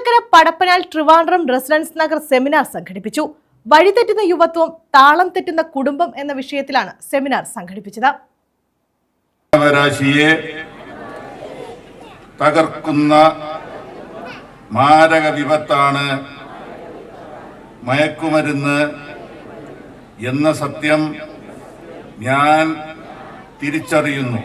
Thevalakkara Padappanal Trivandrum residence Nagar seminar സംഘടിപ്പിച്ചു. വഴിതെറ്റുന്ന യുവത്വം, താളം തെറ്റുന്ന കുടുംബം എന്ന വിഷയത്തിലാണ് സെമിനാർ സംഘടിപ്പിച്ചത്. തകർക്കുന്ന മാരക വിപത്താണ് മയക്കുമരുന്ന് എന്ന സത്യം ഞാൻ തിരിച്ചറിയുന്നു.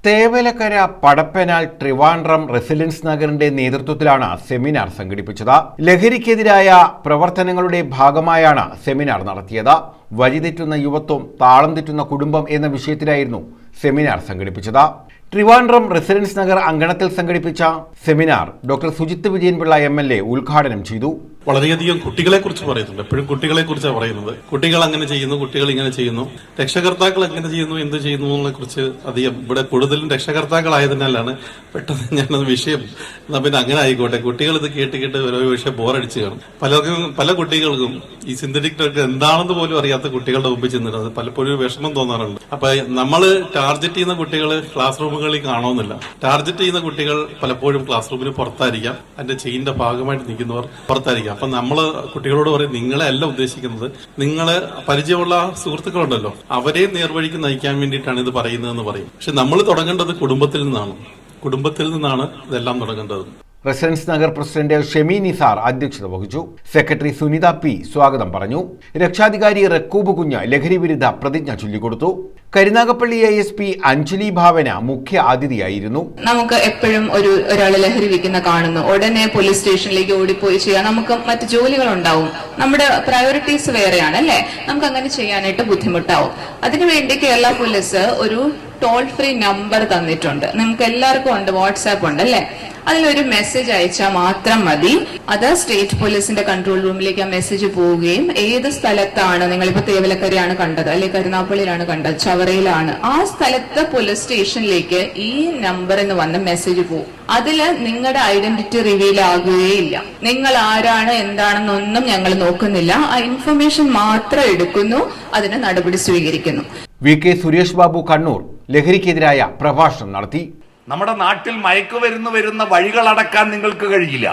തേവലക്കര പടപ്പനാൽ ട്രിവാൻഡ്രം റെസിഡൻസ് നഗറിന്റെ നേതൃത്വത്തിലാണ് സെമിനാർ സംഘടിപ്പിച്ചത്. ലഹരിക്കെതിരായ പ്രവർത്തനങ്ങളുടെ ഭാഗമായാണ് സെമിനാർ നടത്തിയത്. വഴിതെറ്റുന്ന യുവത്വം, താളം തെറ്റുന്ന കുടുംബം എന്ന വിഷയത്തിലായിരുന്നു സെമിനാർ സംഘടിപ്പിച്ചത്. ട്രിവാൻഡ്രം റെസിഡൻസ് നഗർ അങ്കണത്തിൽ സംഘടിപ്പിച്ച seminar doctor Sujith Vijayan Pillai MLA ഉദ്ഘാടനം ചെയ്തു. വളരെയധികം കുട്ടികളെ കുറിച്ച് പറയുന്നുണ്ട്. എപ്പോഴും കുട്ടികളെ കുറിച്ചാണ് പറയുന്നത്. കുട്ടികൾ അങ്ങനെ ചെയ്യുന്നു, കുട്ടികൾ ഇങ്ങനെ ചെയ്യുന്നു, രക്ഷകർത്താക്കൾ എങ്ങനെ ചെയ്യുന്നു, എന്ത് ചെയ്യുന്നു എന്നതിനെ കുറിച്ച് അധികം ഇവിടെ കൂടുതലും രക്ഷകർത്താക്കളായതിനാലാണ് പെട്ടെന്ന് ഞാനത് വിഷയം എന്നാ പിന്നെ അങ്ങനെ ആയിക്കോട്ടെ. കുട്ടികൾ ഇത് കേട്ട് ഓരോ വിഷയം ബോറടിച്ച് കാണും. പല കുട്ടികൾക്കും ഈ സിന്തറ്റിക് ഡ്രഗ് എന്താണെന്ന് പോലും അറിയാത്ത കുട്ടികളുടെ മുമ്പിൽ ചെന്നിട്ട് അത് പലപ്പോഴും വിഷമം തോന്നാറുണ്ട്. അപ്പൊ നമ്മൾ ടാർഗറ്റ് ചെയ്യുന്ന കുട്ടികൾ ക്ലാസ് റൂമുകളിൽ കാണുമെന്നില്ല. ടാർഗറ്റ് ചെയ്യുന്ന കുട്ടികൾ പലപ്പോഴും ക്ലാസ് റൂമിന് പുറത്തായിരിക്കാം, അതിന്റെ ചെയിന്റെ ഭാഗമായിട്ട് നിൽക്കുന്നവർ പുറത്തായിരിക്കാം. അപ്പൊ നമ്മള് കുട്ടികളോട് പറയും, നിങ്ങളെ അല്ല ഉദ്ദേശിക്കുന്നത്, നിങ്ങളെ പരിചയമുള്ള സുഹൃത്തുക്കളുണ്ടല്ലോ അവരെ നേർവഴിക്ക് നയിക്കാൻ വേണ്ടിയിട്ടാണ് ഇത് പറയുന്നതെന്ന് പറയും. പക്ഷെ നമ്മൾ തുടങ്ങേണ്ടത് കുടുംബത്തിൽ നിന്നാണ് ഇതെല്ലാം തുടങ്ങേണ്ടത്. റെസിഡൻസ് നഗർ പ്രസിഡന്റ് ഷെമി നിസാർ അധ്യക്ഷത വഹിച്ചു. സെക്രട്ടറി സുനിത P സ്വാഗതം പറഞ്ഞു. രക്ഷാധികാരി റക്കൂബ് കുഞ്ഞ് ലഹരി വിരുദ്ധ പ്രതിജ്ഞ ചൊല്ലിക്കൊടുത്തു. കരുനാഗപ്പള്ളി ASP അഞ്ജലി ഭാവന മുഖ്യ അതിഥിയായിരുന്നു. നമുക്ക് എപ്പോഴും ഒരാൾ ലഹരി വിൽക്കുന്ന കാണുന്നു, ഉടനെ പോലീസ് സ്റ്റേഷനിലേക്ക് ഓടിപ്പോയി ചെയ്യാൻ നമുക്ക് മറ്റു ജോലികൾ ഉണ്ടാവും. നമ്മുടെ പ്രയോറിറ്റീസ് വേറെയാണ് അല്ലെ, നമുക്ക് അങ്ങനെ ചെയ്യാനായിട്ട് ബുദ്ധിമുട്ടാവും. അതിനുവേണ്ടി കേരള പോലീസ് ഒരു ടോൾ ഫ്രീ നമ്പർ തന്നിട്ടുണ്ട്. നമുക്ക് എല്ലാവർക്കും ഉണ്ട്, വാട്സാപ്പ് ഉണ്ട് അല്ലെ. അതിലൊരു മെസ്സേജ് അയച്ചാൽ മാത്രം മതി. അത് സ്റ്റേറ്റ് പോലീസിന്റെ കൺട്രോൾ റൂമിലേക്ക് ആ മെസ്സേജ് പോവുകയും ഏത് സ്ഥലത്താണ്, നിങ്ങളിപ്പോ തേവലക്കരയാണ് കണ്ടത് അല്ലെ, കരുനാപ്പള്ളിയിലാണ് കണ്ടത്, ചവറയിലാണ്, ആ സ്ഥലത്ത് പോലീസ് സ്റ്റേഷനിലേക്ക് ഈ നമ്പർ എന്ന് വന്ന മെസ്സേജ് പോകും. അതില് നിങ്ങളുടെ ഐഡന്റിറ്റി റിവീൽ ആകുകയില്ല. നിങ്ങൾ ആരാണ് എന്താണെന്നൊന്നും ഞങ്ങൾ നോക്കുന്നില്ല. ആ ഇൻഫർമേഷൻ മാത്രം എടുക്കുന്നു, അതിന് നടപടി സ്വീകരിക്കുന്നു. VK സുരേഷ് ബാബു കണ്ണൂർ ലഹരിക്കെതിരായ പ്രഭാഷണം നടത്തി. നമ്മുടെ നാട്ടിൽ മയക്കുമരുന്ന് വരുന്ന വഴികളടക്കാൻ നിങ്ങൾക്ക് കഴിയില്ല.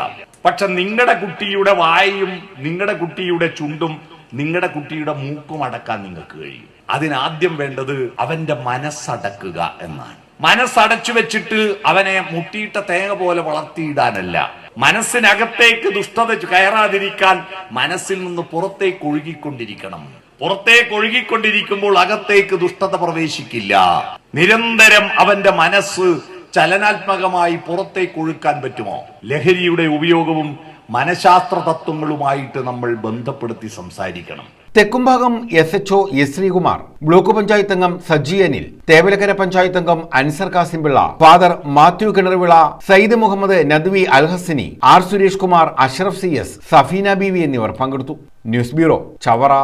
പക്ഷെ നിങ്ങളുടെ കുട്ടിയുടെ വായയും നിങ്ങളുടെ കുട്ടിയുടെ ചുണ്ടും നിങ്ങളുടെ കുട്ടിയുടെ മൂക്കും അടക്കാൻ നിങ്ങൾക്ക് കഴിയും. അതിനാദ്യം വേണ്ടത് അവന്റെ മനസ്സടക്കുക എന്നാണ്. മനസ്സടച്ചു വെച്ചിട്ട് അവനെ മുട്ടിയിട്ട തേങ്ങ പോലെ വളർത്തിയിടാനല്ല. മനസ്സിനകത്തേക്ക് ദുഷ്ടത കയറാതിരിക്കാൻ മനസ്സിൽ നിന്ന് പുറത്തേക്ക് ഒഴുകിക്കൊണ്ടിരിക്കണം. പുറത്തേക്ക് ഒഴുകിക്കൊണ്ടിരിക്കുമ്പോൾ അകത്തേക്ക് ദുഷ്ടത പ്രവേശിക്കില്ല. നിരന്തരം അവന്റെ മനസ്സ് ചലനാത്മകമായി പുറത്തേക്ക് ഒഴുക്കാൻ പറ്റുമോ? ലഹരിയുടെ ഉപയോഗവും മനഃശാസ്ത്ര തത്വങ്ങളുമായിട്ട് നമ്മൾ ബന്ധപ്പെടുത്തി സംസാരിക്കണം. Thekkumbhagam SHO S Sreekumar, block panchayat അംഗം സജി അനിൽ, തേവലക്കര പഞ്ചായത്ത് അംഗം Ansar Kasimpilla, father Mathew Kinaruvila, Sayyid Muhammad Nadwi Alhasani, R Suresh Kumar, Ashraf CS, Safeena Beevi എന്നിവർ പങ്കെടുത്തു. News bureau, Chavara.